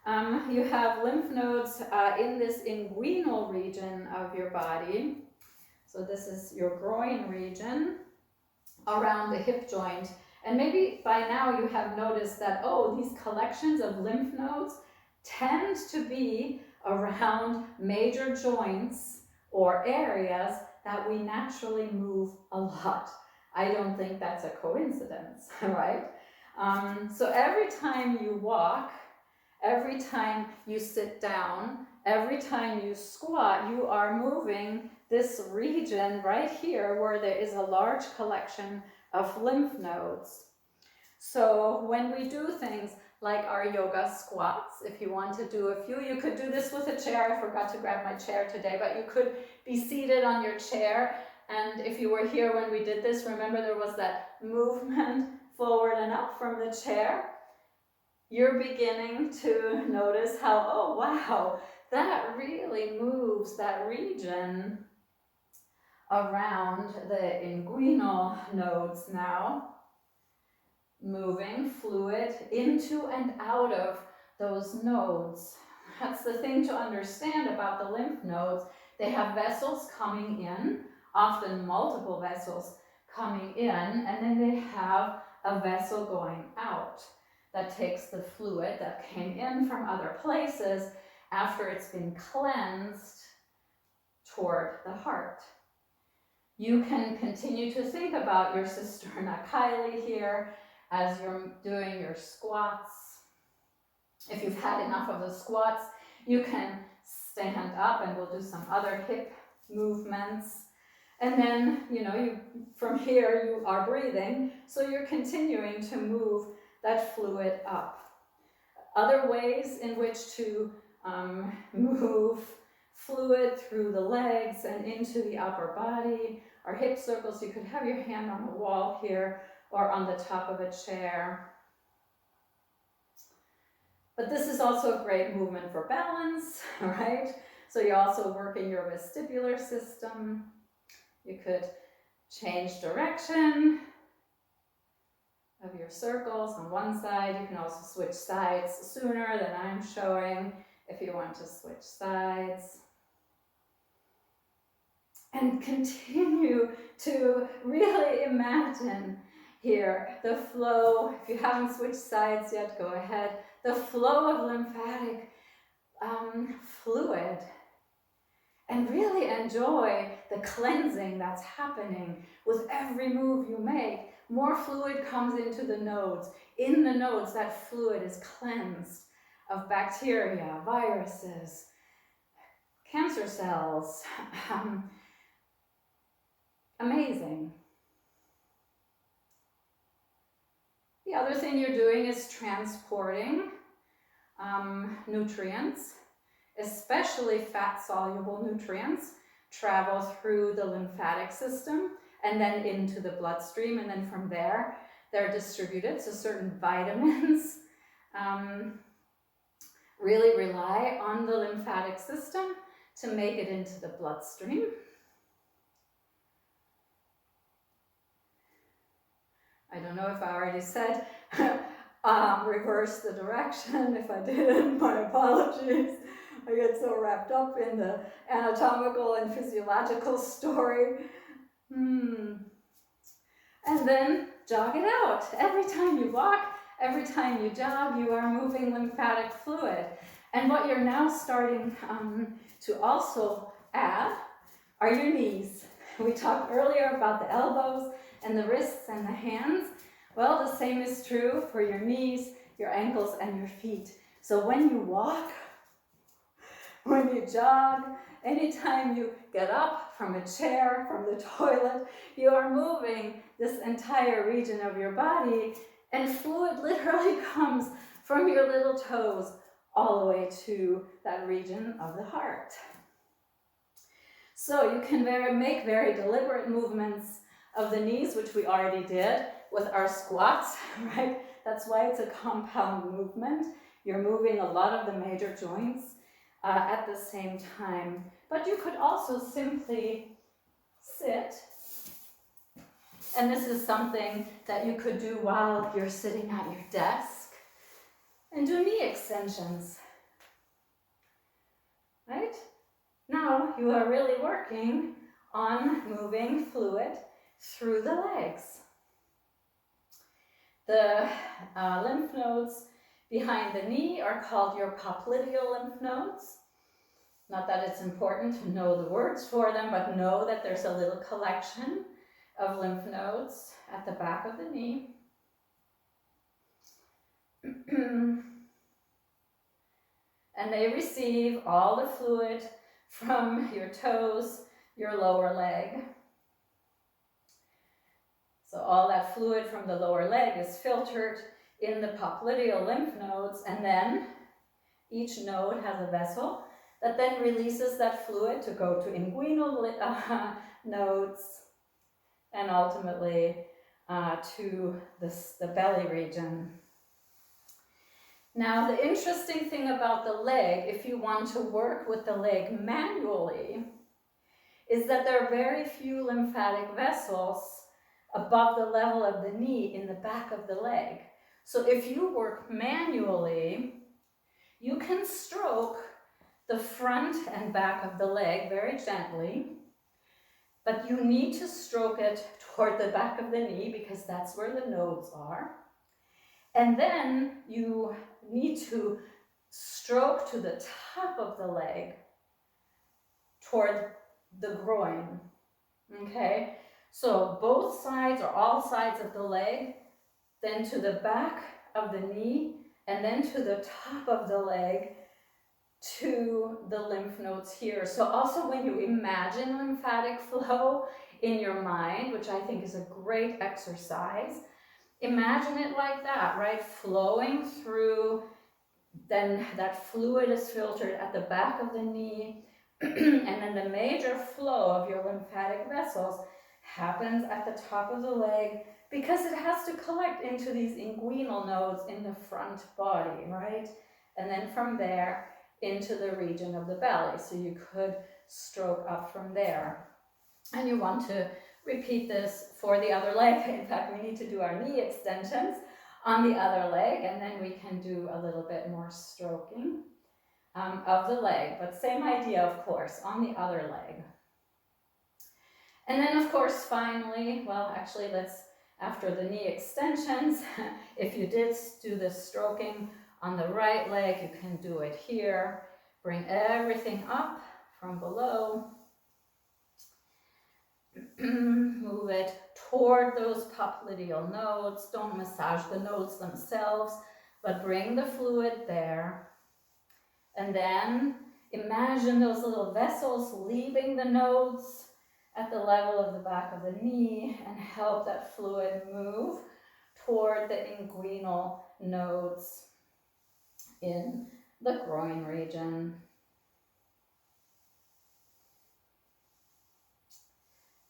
You have lymph nodes in this inguinal region of your body. So this is your groin region around the hip joint. And maybe by now you have noticed that, oh, these collections of lymph nodes tend to be around major joints or areas that we naturally move a lot. I don't think that's a coincidence, right? So every time you walk, every time you sit down, every time you squat, you are moving this region right here where there is a large collection of lymph nodes. So when we do things like our yoga squats, if you want to do a few, you could do this with a chair. I forgot to grab my chair today, but you could be seated on your chair. And if you were here when we did this, remember there was that movement forward and up from the chair, you're beginning to notice how, oh wow, that really moves that region around the inguinal nodes now, moving fluid into and out of those nodes. That's the thing to understand about the lymph nodes. They have vessels coming in, often multiple vessels coming in, and then they have a vessel going out that takes the fluid that came in from other places after it's been cleansed toward the heart. You can continue to think about your cisterna chyli here as you're doing your squats. If you've had enough of the squats, you can stand up, and we'll do some other hip movements. And then, from here you are breathing, so you're continuing to move that fluid up. Other ways in which to move fluid through the legs and into the upper body are hip circles. You could have your hand on the wall here or on the top of a chair. But this is also a great movement for balance, right? So you're also working your vestibular system. You could change direction of your circles on one side. You can also switch sides sooner than I'm showing if you want to switch sides. And continue to really imagine here the flow. If you haven't switched sides yet, go ahead. The flow of lymphatic fluid. And really enjoy the cleansing that's happening with every move you make. More fluid comes into the nodes. In the nodes, that fluid is cleansed of bacteria, viruses, cancer cells. Amazing. The other thing you're doing is transporting nutrients, especially fat-soluble nutrients, travel through the lymphatic system and then into the bloodstream, and then from there they're distributed. So certain vitamins really rely on the lymphatic system to make it into the bloodstream. I don't know if I already said reverse the direction. If I didn't, my apologies. I get so wrapped up in the anatomical and physiological story. And then jog it out. Every time you walk, every time you jog, you are moving lymphatic fluid. And what you're now starting to also add are your knees. We talked earlier about the elbows and the wrists and the hands. Well, the same is true for your knees, your ankles, and your feet. So when you walk, when you jog, anytime you get up from a chair, from the toilet, you are moving this entire region of your body, and fluid literally comes from your little toes all the way to that region of the heart. So you can make very deliberate movements of the knees, which we already did with our squats, right? That's why it's a compound movement. You're moving a lot of the major joints at the same time. But you could also simply sit. And this is something that you could do while you're sitting at your desk. And do knee extensions, right? Now you are really working on moving fluid through the legs. The lymph nodes behind the knee are called your popliteal lymph nodes. Not that it's important to know the words for them, but know that there's a little collection of lymph nodes at the back of the knee. And they receive all the fluid from your toes, your lower leg. So all that fluid from the lower leg is filtered in the popliteal lymph nodes, and then each node has a vessel that then releases that fluid to go to inguinal nodes and ultimately to the belly region. Now, the interesting thing about the leg, if you want to work with the leg manually, is that there are very few lymphatic vessels above the level of the knee in the back of the leg. So if you work manually, you can stroke the front and back of the leg very gently, but you need to stroke it toward the back of the knee because that's where the nodes are. And then you need to stroke to the top of the leg toward the groin, okay? So both sides or all sides of the leg, then to the back of the knee, and then to the top of the leg to the lymph nodes here. So also when you imagine lymphatic flow in your mind, which I think is a great exercise, imagine it like that, right? Flowing through, then that fluid is filtered at the back of the knee, and then the major flow of your lymphatic vessels happens at the top of the leg because it has to collect into these inguinal nodes in the front body, right? And then from there into the region of the belly. So you could stroke up from there. And you want to repeat this for the other leg. In fact, we need to do our knee extensions on the other leg, and then we can do a little bit more stroking of the leg. But same idea, of course, on the other leg. And then, of course, finally, well, actually, after the knee extensions, if you did do the stroking on the right leg, you can do it here. Bring everything up from below. Move it toward those popliteal nodes. Don't massage the nodes themselves, but bring the fluid there. And then imagine those little vessels leaving the nodes at the level of the back of the knee and help that fluid move toward the inguinal nodes in the groin region.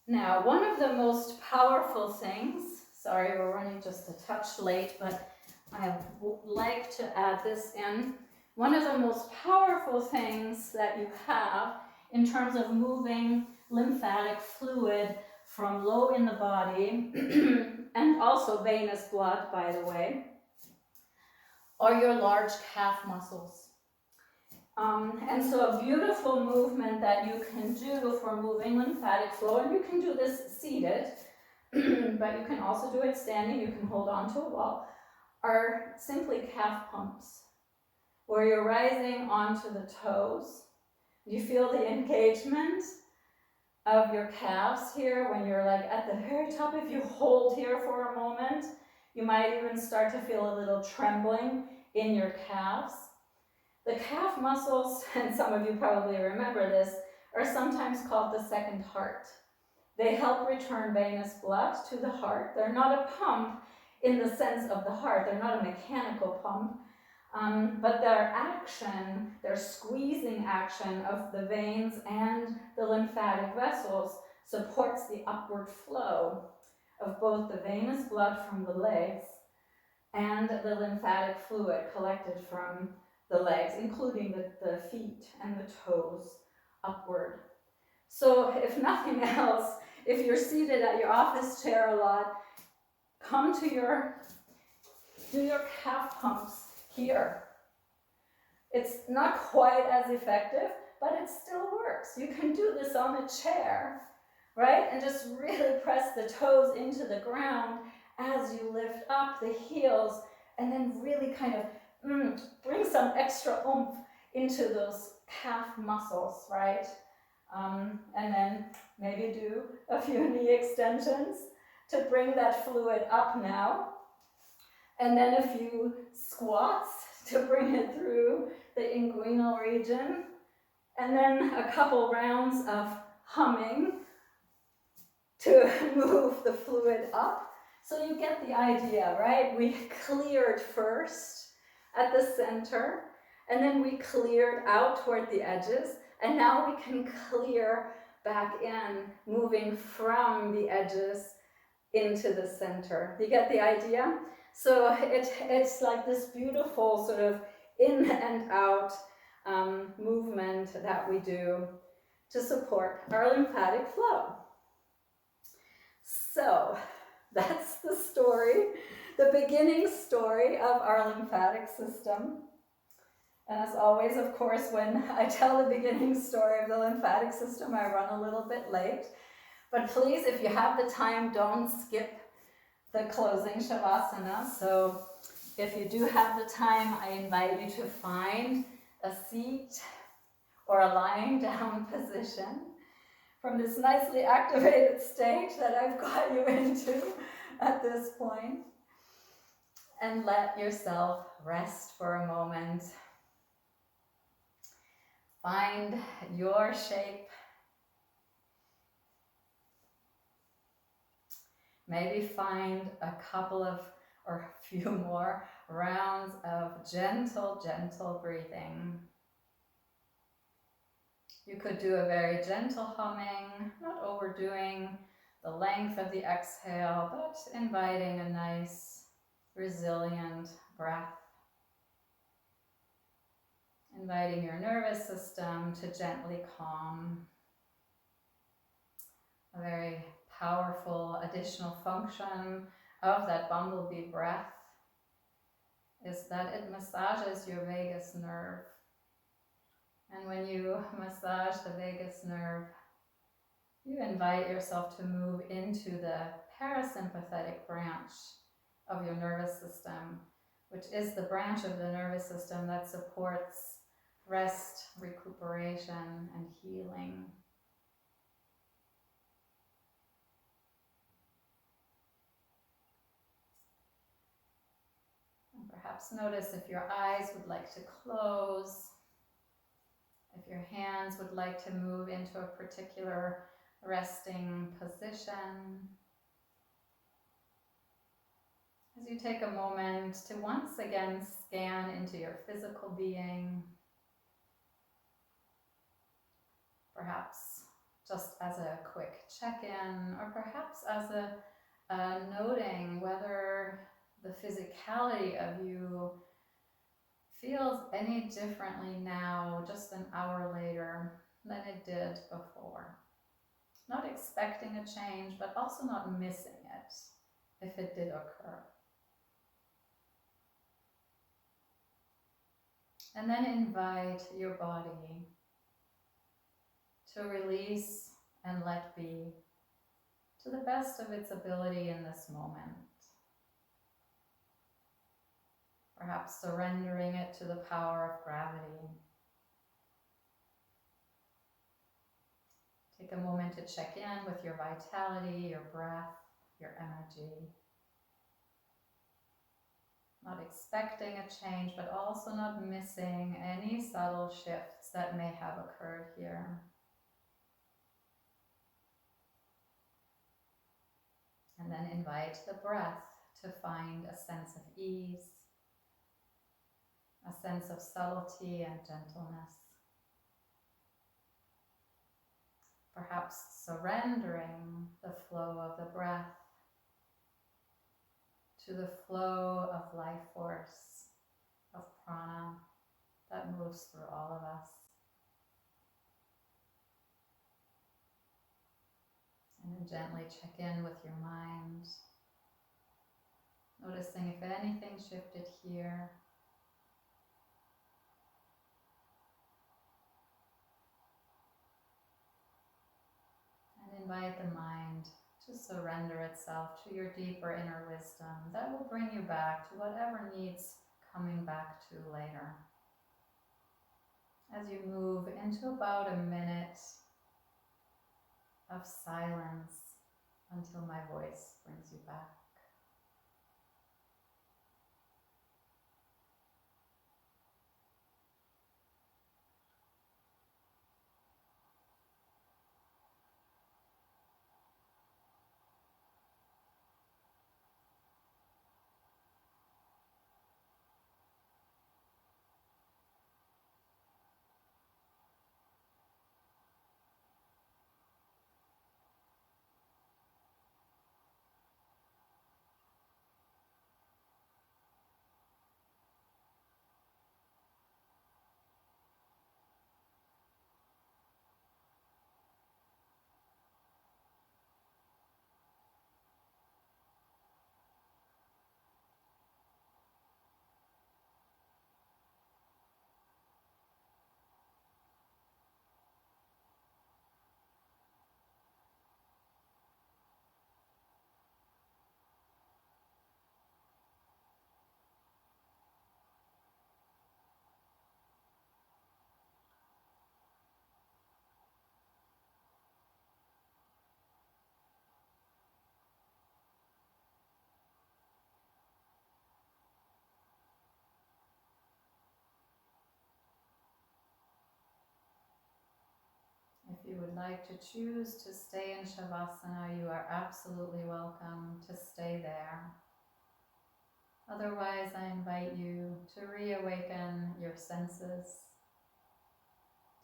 Now, one of the most powerful things, sorry, we're running just a touch late, but I would like to add this in. One of the most powerful things that you have in terms of moving lymphatic fluid from low in the body, and also venous blood, by the way, are your large calf muscles. And so a beautiful movement that you can do for moving lymphatic flow, and you can do this seated, but you can also do it standing, you can hold on to a wall, are simply calf pumps, where you're rising onto the toes. You feel the engagement of your calves here when you're like at the very top. If you hold here for a moment, you might even start to feel a little trembling in your calves. The calf muscles, and some of you probably remember this, are sometimes called the second heart. They help return venous blood to the heart. They're not a pump in the sense of the heart. They're not a mechanical pump, but their action, their squeezing action of the veins and the lymphatic vessels supports the upward flow of both the venous blood from the legs and the lymphatic fluid collected from the legs, including the feet and the toes upward. So if nothing else, if you're seated at your office chair a lot, do your calf pumps here. It's not quite as effective, but it still works. You can do this on a chair, right? And just really press the toes into the ground as you lift up the heels, and then really kind of bring some extra oomph into those calf muscles, right? And then maybe do a few knee extensions to bring that fluid up now. And then a few squats to bring it through the inguinal region. And then a couple rounds of humming to move the fluid up. So you get the idea, right? We cleared first at the center, and then we cleared out toward the edges, and now we can clear back in, moving from the edges into the center. You get the idea? So it's like this beautiful sort of in and out movement that we do to support our lymphatic flow. So that's the story, the beginning story of our lymphatic system. And as always, of course, when I tell the beginning story of the lymphatic system, I run a little bit late. But please, if you have the time, don't skip the closing Shavasana. So if you do have the time, I invite you to find a seat or a lying down position from this nicely activated state that I've got you into at this point. And let yourself rest for a moment. Find your shape. Maybe find a couple of or a few more rounds of gentle breathing. You could do a very gentle humming, not overdoing the length of the exhale, but inviting a nice, resilient breath. Inviting your nervous system to gently calm. A very powerful additional function of that bumblebee breath is that it massages your vagus nerve. And when you massage the vagus nerve, you invite yourself to move into the parasympathetic branch of your nervous system, which is the branch of the nervous system that supports rest, recuperation, and healing. And perhaps notice if your eyes would like to close, if your hands would like to move into a particular resting position. As you take a moment to once again scan into your physical being, perhaps just as a quick check-in, or perhaps as a noting whether the physicality of you feels any differently now, just an hour later, than it did before. Not expecting a change, but also not missing it if it did occur. And then invite your body to release and let be to the best of its ability in this moment. Perhaps surrendering it to the power of gravity. Take a moment to check in with your vitality, your breath, your energy. Not expecting a change, but also not missing any subtle shifts that may have occurred here. And then invite the breath to find a sense of ease, a sense of subtlety and gentleness. Perhaps surrendering the flow of the breath to the flow of life force, of prana that moves through all of us. And then gently check in with your mind, noticing if anything shifted here. And invite the mind to surrender itself to your deeper inner wisdom that will bring you back to whatever needs coming back to later. As you move into about a minute of silence until my voice brings you back. you would like to choose to stay in Shavasana, you are absolutely welcome to stay there. Otherwise, I invite you to reawaken your senses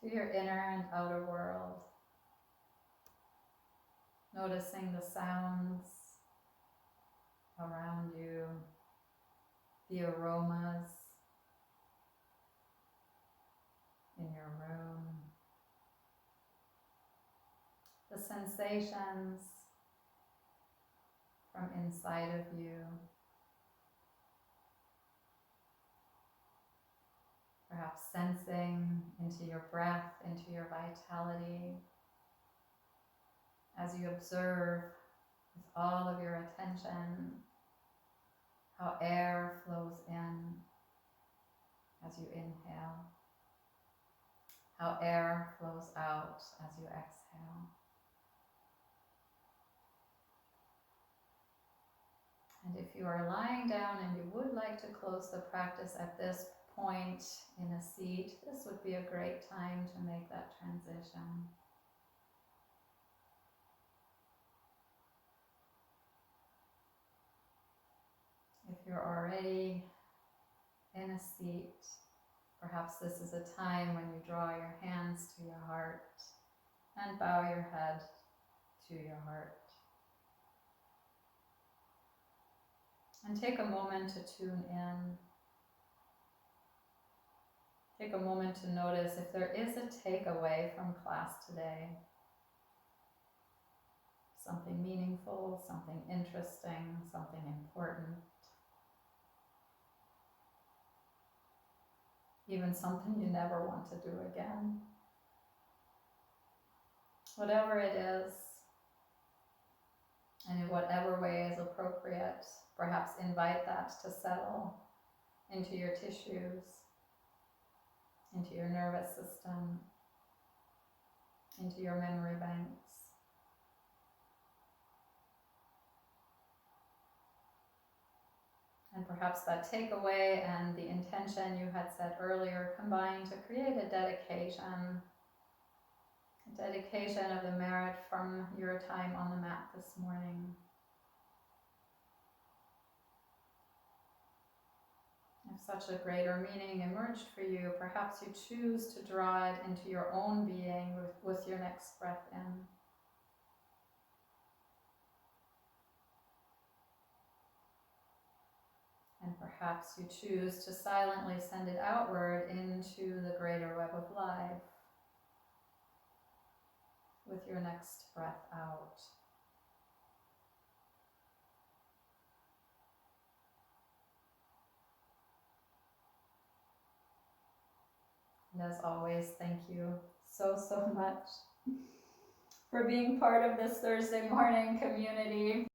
to your inner and outer world, noticing the sounds around you, the aromas in your room, the sensations from inside of you. Perhaps sensing into your breath, into your vitality, as you observe with all of your attention how air flows in as you inhale, how air flows out as you exhale. And if you are lying down and you would like to close the practice at this point in a seat, this would be a great time to make that transition. If you're already in a seat, perhaps this is a time when you draw your hands to your heart and bow your head to your heart. And take a moment to tune in. Take a moment to notice if there is a takeaway from class today. Something meaningful, something interesting, something important. Even something you never want to do again. Whatever it is, and in whatever way is appropriate, perhaps invite that to settle into your tissues, into your nervous system, into your memory banks. And perhaps that takeaway and the intention you had set earlier combine to create a dedication of the merit from your time on the mat this morning. If such a greater meaning emerged for you, perhaps you choose to draw it into your own being with your next breath in. And perhaps you choose to silently send it outward into the greater web of life with your next breath out. And as always, thank you so much for being part of this Thursday morning community.